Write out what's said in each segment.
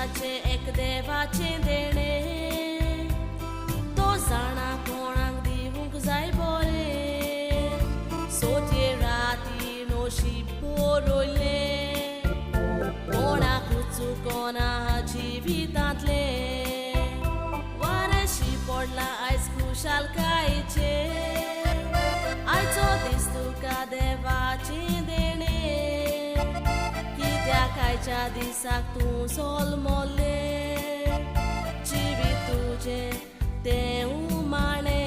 जिविताचे एक देवाचे देणे तो जाणा कोणाक दिवूंक जाय बरें सोचे राती नोशीब बरोयले कोणाक चुकोना जिवितांतले वारेशी पडला आयज खुशालकायेचे आयचो दीस तुका देवाचे देणे कित्याक आयच्या दिसाक तूं सोलमोल्ले जिवीत तुजें तें उमाणे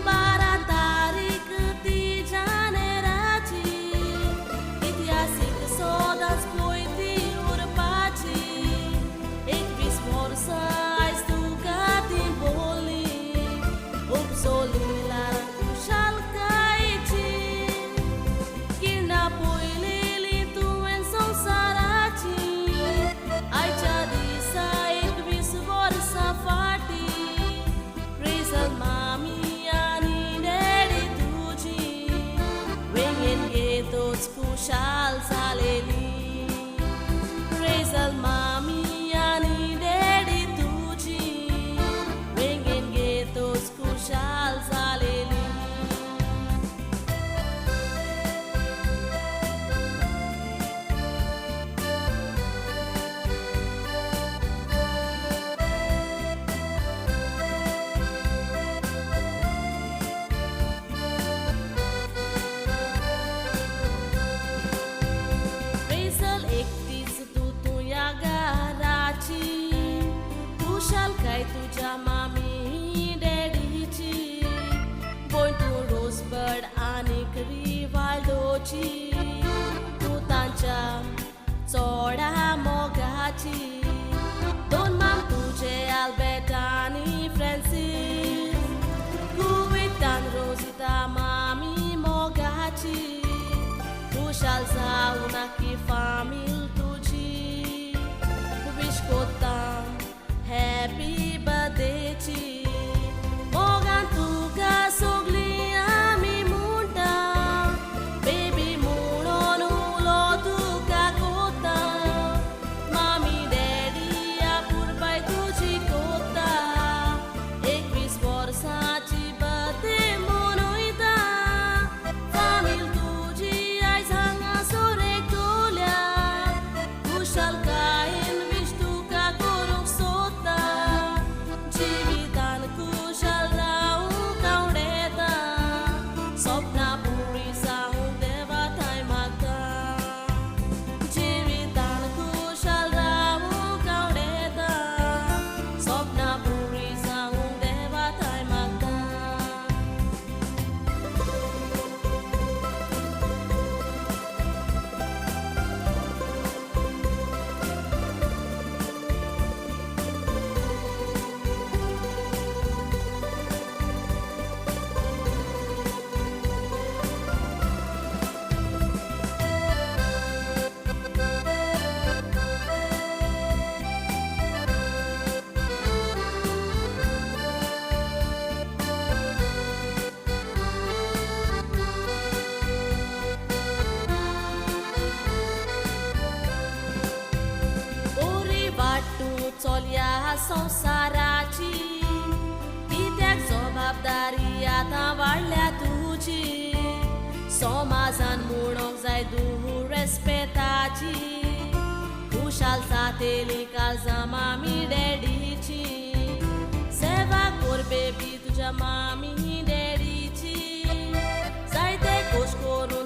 12 तारीख ती जानेराची इतिहासीक सदांच पळयती उरपाची 21 वर्सां आयज तुका ती भोवली उपसोलिला खुशालकायेची किर्णां पळयलेली तुवें संवसाराची आयच्या दिसा 21 वर्सां फाटीं प्रेझल मामी आनी डॅडी तुजी वेंगेन घेतोच खुशाल जालेली प्रेझल मामी आनी डॅडी तुजी वेंगेन घेतोच खुशाल जालेली प्रेझल एकटीच तूं या घराची खुशालकाय तुज्या मामी डॅडीची भयण तूं रोजबड आनीक रिवाल्डोची तूं तांच्या चोडा मोगाची दोन माम तुजे आल्बर्ट आनी फ्रांसीस कुवेतान रोजिता मामी मोगाची खुशाल जावं नाकी फामील तुजी विश कोत्ता हॅपी बर्थडेची मोगान तुका सोगलीं आमी म्हणटा बेबी म्हणून उलो तुका कोत्ता मामी डॅडी आपुरबाय तुजी कोत्ता 21 वर्सांची बर्थडे मनयता फामील तुजी आयज हांगासर एकवल्या खुशालकायेन विश तुका करूंक सोदता जिवितान खुशाल रावूंक आवडेता सपनां पुरी जावंक देवा थंय मागता जिवितान खुशाल रावूंक आवडेता सपनां पुरी जावंक देवा थंय मागता बरी वाटू चोल्या संवसाराची कित्याक जबाबदारी आतां वाडल्या तुजी समाजान म्हणोंक जाय तूं रेस्पेताची खुशाल जातेली काळजां मामी डॅडीची सेवा कोर बेबी तुज्या मामी डॅडीची जायते खोश करून